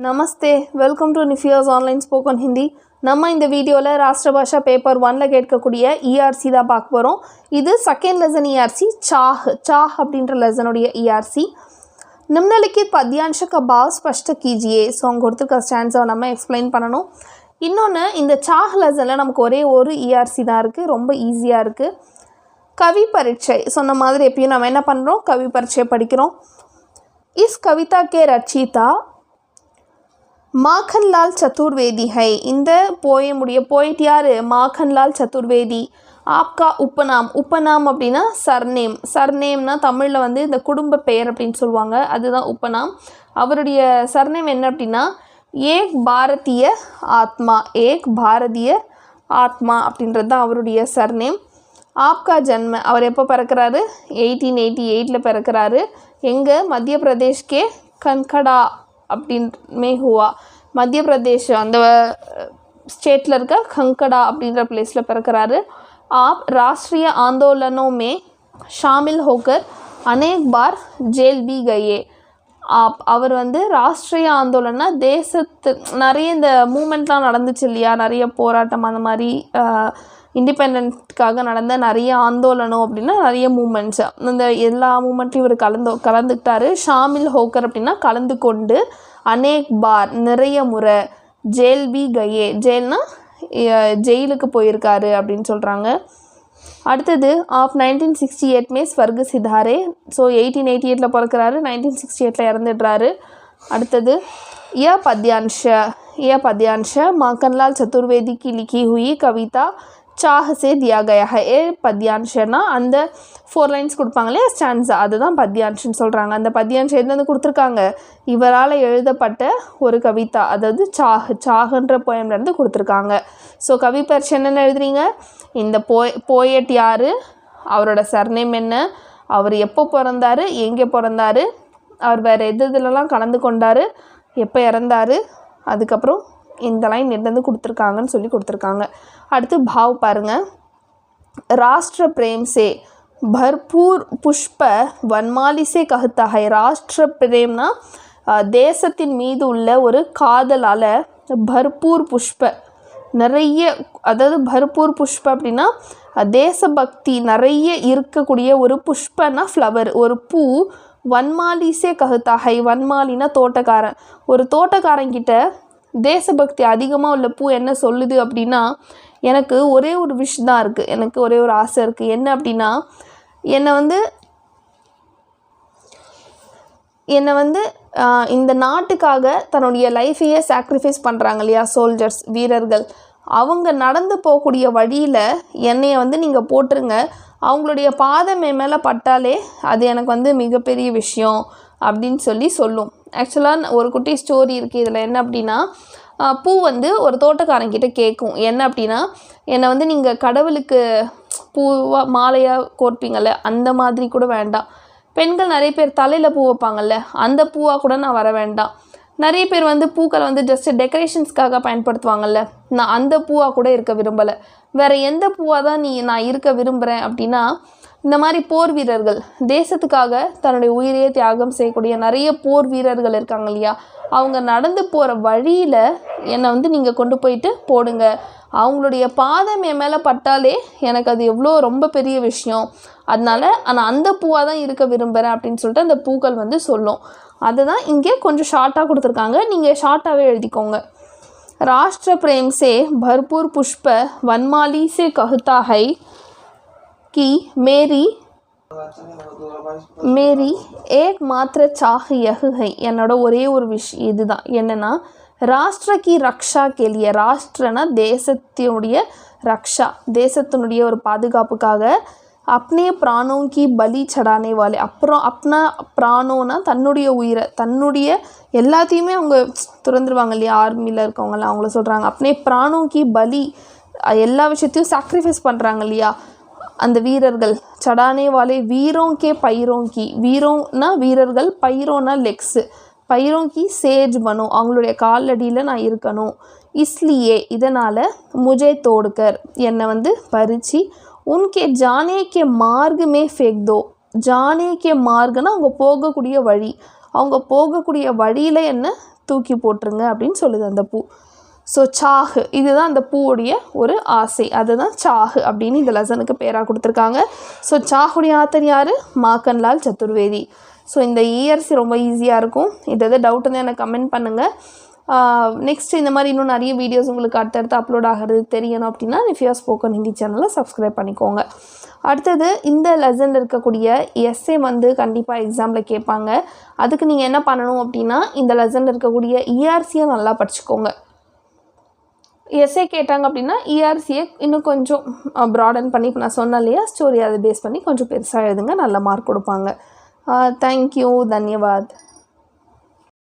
Namaste, welcome to நிஃபியாஸ் online spoken Hindi. நம்ம இந்த வீடியோவில் ராஷ்டிர பாஷா பேப்பர் 1ல் கேட்கக்கூடிய இஆர்சி தான் பார்க்க போகிறோம். இது செகண்ட் லெசன் இஆர்சி चाह அப்படின்ற லெசனுடைய இஆர்சி. நிம்னலிखित पद्यांश का भाव स्पष्ट कीजिए. ஸோ அவங்க கொடுத்துருக்க ஸ்டான்ஸை நம்ம எக்ஸ்பிளைன் பண்ணணும். இன்னொன்று, இந்த चाह லெசனில் நமக்கு ஒரே ஒரு இஆர்சி தான் இருக்குது, ரொம்ப ஈஸியாக இருக்குது. கவி பரீட்சை சொன்ன மாதிரி எப்பயும் நம்ம என்ன பண்ணுறோம், கவி பரீட்சை படிக்கிறோம். இஸ் கவிதா கே ரச்சிதா माखनलाल चतुर्वेदी है. இந்த போயமுடைய போயிட் யார்? மாखनलाल चतुर्वेदी. आपका उपनाम அப்படின்னா சர்நேம்னா தமிழில் வந்து இந்த குடும்ப பெயர் அப்படின்னு சொல்லுவாங்க, அதுதான் உப்பனாம். அவருடைய சர்நேம் என்ன அப்படின்னா ஏக் பாரதிய ஆத்மா அப்படின்றது தான் அவருடைய சர்நேம். ஆப்கா ஜன்ம, அவர் எப்போ பிறக்கிறாரு? 1888 பிறக்கிறாரு. எங்கே? மத்திய பிரதேஷ்கே கன்கடா அப்படின்மே ஹுவா. மத்திய பிரதேஷ் அந்த ஸ்டேட்டில் இருக்க கங்கடா அப்படின்ற பிளேஸில் பிறக்கிறாரு. आप राष्ट्रीय आंदोलनों में शामिल होकर अनेक बार जेल भी गए. அவர் வந்து ராஷ்ட்ரிய ஆந்தோலனா தேசத்து நிறைய இந்த மூமெண்ட்லாம் நடந்துச்சு இல்லையா, நிறைய போராட்டம், அந்த மாதிரி இண்டிபெண்ட்காக நடந்த நிறைய ஆந்தோலனம் அப்படின்னா நிறைய மூமெண்ட்ஸ், இந்த எல்லா மூமெண்ட்லையும் இவர் கலந்துக்கிட்டாரு. ஷாமில் ஹோக்கர் அப்படின்னா கலந்து கொண்டு, அனேக் பார் நிறைய முறை, ஜெயில் பி கயே ஜெயில்னா ஜெயிலுக்கு போயிருக்காரு அப்படின்னு சொல்கிறாங்க. அடுத்தது ஆஃப் 1968 மே ஸ்வர்க சிதாரே. ஸோ 1888 பிறக்கிறாரு, 1968 இறந்துடுறாரு. அடுத்தது ய पद्यांश माखनलाल चतुर्वेदी की लिखी हुई कविता चाह से दिया गया है. பத்யான்ஷனா அந்த 4 லைன்ஸ் கொடுப்பாங்களே ஸ்டான்ஸா, அதுதான் பத்யான்ஷன்னு சொல்கிறாங்க. அந்த பத்யான்ஷ் எதுலேருந்து கொடுத்துருக்காங்க? இவரால் எழுதப்பட்ட ஒரு கவிதா, அதாவது சாஹ்ன்ற போயம்லேருந்து கொடுத்துருக்காங்க. ஸோ கவி பரீட்சை என்னென்னு எழுதுறீங்க? இந்த போயட் யார், அவரோட சர்நேம் என்ன, அவர் எப்போ பிறந்தார், எங்கே பிறந்தார், அவர் வேறு எதுலலாம் கலந்து கொண்டார், எப்போ இறந்தார், அதுக்கப்புறம் இந்த லைன் எதுலேருந்து கொடுத்துருக்காங்கன்னு சொல்லி கொடுத்துருக்காங்க. அடுத்து பாவ் பாருங்கள். ராஷ்டிர பிரேம் சே பர்பூர் புஷ்ப வன்மாலி சே கஹ்தா ஹை. ராஷ்டிர பிரேம்னா தேசத்தின் மீது உள்ள ஒரு காதலால், பர்பூர் புஷ்ப நிறைய, அதாவது பர்பூர் புஷ்ப அப்படின்னா தேசபக்தி நிறைய இருக்கக்கூடிய ஒரு புஷ்பனா ஃப்ளவர், ஒரு பூ. வன்மாலிசே கஹ்தா ஹை, வன்மாலினா தோட்டக்காரன். ஒரு தோட்டக்காரங்கிட்ட தேசபக்தி அதிகமாக உள்ள பூ என்ன சொல்லுது அப்படின்னா, எனக்கு ஒரே ஒரு விஷ் தான் இருக்குது, எனக்கு ஒரே ஒரு ஆசை இருக்குது. என்ன அப்படின்னா, என்னை வந்து இந்த நாட்டுக்காக தன்னுடைய லைஃபையே சாக்ரிஃபைஸ் பண்ணுறாங்க இல்லையா சோல்ஜர்ஸ், வீரர்கள், அவங்க நடந்து போகக்கூடிய வழியில் என்னையை வந்து நீங்கள் போட்டுருங்க, அவங்களுடைய பாதம் என் மேலே பட்டாலே அது எனக்கு வந்து மிகப்பெரிய விஷயம் அப்படின்னு சொல்லும். ஆக்சுவலாக ஒரு குட்டி ஸ்டோரி இருக்குது இதில். என்ன அப்படின்னா, பூ வந்து ஒரு தோட்டக்காரங்கிட்ட கேட்கும். என்ன அப்படின்னா, என்னை வந்து நீங்கள் கடவுளுக்கு பூவாக மாலையாக கோர்ப்பீங்கள்ல, அந்த மாதிரி கூட வேண்டாம். பெண்கள் நிறைய பேர் தலையில் பூ வைப்பாங்கள்ல, அந்த பூவாக கூட நான் வர வேண்டாம். நிறைய பேர் வந்து பூக்களை வந்து ஜஸ்ட் டெக்கரேஷன்ஸ்க்காக பயன்படுத்துவாங்கள்ல, நான் அந்த பூவாக கூட இருக்க விரும்பலை. வேறு எந்த பூவாக தான் நான் இருக்க விரும்புகிறேன் அப்படின்னா, இந்த மாதிரி போர் வீரர்கள், தேசத்துக்காக தன்னுடைய உயிரையே தியாகம் செய்யக்கூடிய நிறைய போர் வீரர்கள் இருக்காங்க இல்லையா, அவங்க நடந்து போகிற வழியில் என்னை வந்து நீங்கள் கொண்டு போயிட்டு போடுங்க, அவங்களுடைய பாதம் என் மேலே பட்டாலே எனக்கு அது எவ்வளோ ரொம்ப பெரிய விஷயம், அதனால் நான் அந்த பூவாக தான் இருக்க விரும்புகிறேன் அப்படின்னு சொல்லிட்டு அந்த பூக்கள் வந்து சொல்லும். அதுதான் இங்கே கொஞ்சம் ஷார்ட்டாக கொடுத்துருக்காங்க, நீங்கள் ஷார்ட்டாகவே எழுதிக்கோங்க. राष्ट्र प्रेम से भरपूर पुष्प वनमाली से कहता है कि मेरी एक मात्र चाह यह है. என்னோட ஒரே ஒரு விஷயம் இதுதான், என்னன்னா ராஷ்டிர கி ரக்ஷா கேலிய. ராஷ்டிரனா தேசத்தினுடைய ரக்ஷா, தேசத்தினுடைய ஒரு பாதுகாப்புக்காக, அப்னே பிராணோ கி பலி சடானே வாலே. அப்புறம் அப்னா பிராணோனா தன்னுடைய உயிரை, தன்னுடைய எல்லாத்தையுமே அவங்க துறந்துருவாங்க இல்லையா, ஆர்மியில் இருக்கவங்களாம் அவங்கள சொல்கிறாங்க. அப்னே பிராணோ கி பலி, எல்லா விஷயத்தையும் சாக்ரிஃபைஸ் பண்ணுறாங்க இல்லையா அந்த வீரர்கள். சடானே வாலே வீரோங்கே பைரோங்கி, வீரோனா வீரர்கள், பைரோனா லெக்ஸு, பைரோங்கி சேஜ் பனோ அவங்களுடைய காலடியில் நான் இருக்கணும். இஸ்லியே இதனால், முஜே தோடுக்கர் என்னை வந்து பறித்து, உன்கே ஜானே கே மார்க் மே ஃபேக் தோ. ஜானே கே மார்க்னா அவங்க போகக்கூடிய வழி, அவங்க போகக்கூடிய வழியில் என்ன தூக்கி போட்டுருங்க அப்படின்னு சொல்லுது அந்த பூ. ஸோ சாஹு இதுதான் அந்த பூவுடைய ஒரு ஆசை, அதுதான் சாஹு அப்படின்னு இந்த லெசனுக்கு பேராக கொடுத்துருக்காங்க. ஸோ சாஹுடைய ஆத்தர் யார்? மாக்கன்லால் சதுர்வேதி. ஸோ இந்த இயர்ஸ் ரொம்ப ஈஸியாக இருக்கும். இது டவுட் இருந்தால் எனக்கு கமெண்ட் பண்ணுங்கள். நெக்ஸ்ட் இந்த மாதிரி இன்னும் நிறைய வீடியோஸ் உங்களுக்கு அடுத்தடுத்து அப்லோட் ஆகிறது தெரியணும் அப்படின்னா நிஃபியா ஸ்போக்கன் ஹிந்தி சேனலை சப்ஸ்கிரைப் பண்ணிக்கோங்க. அடுத்தது இந்த லெசனில் இருக்கக்கூடிய எஸ்ஸே வந்து கண்டிப்பாக எக்ஸாமில் கேட்பாங்க. அதுக்கு நீங்கள் என்ன பண்ணணும் அப்படின்னா இந்த லெசனில் இருக்கக்கூடிய இஆர்சியை நல்லா படிச்சுக்கோங்க. எஸ்ஏ கேட்டாங்க அப்படின்னா இஆர்சியை இன்னும் கொஞ்சம் ப்ராடன் பண்ணி இப்போ நான் சொன்னேன் இல்லையா ஸ்டோரி அதை பேஸ் பண்ணி கொஞ்சம் பெருசாக எழுதுங்க, நல்ல மார்க் கொடுப்பாங்க. தேங்க்யூ, தன்யவாத்.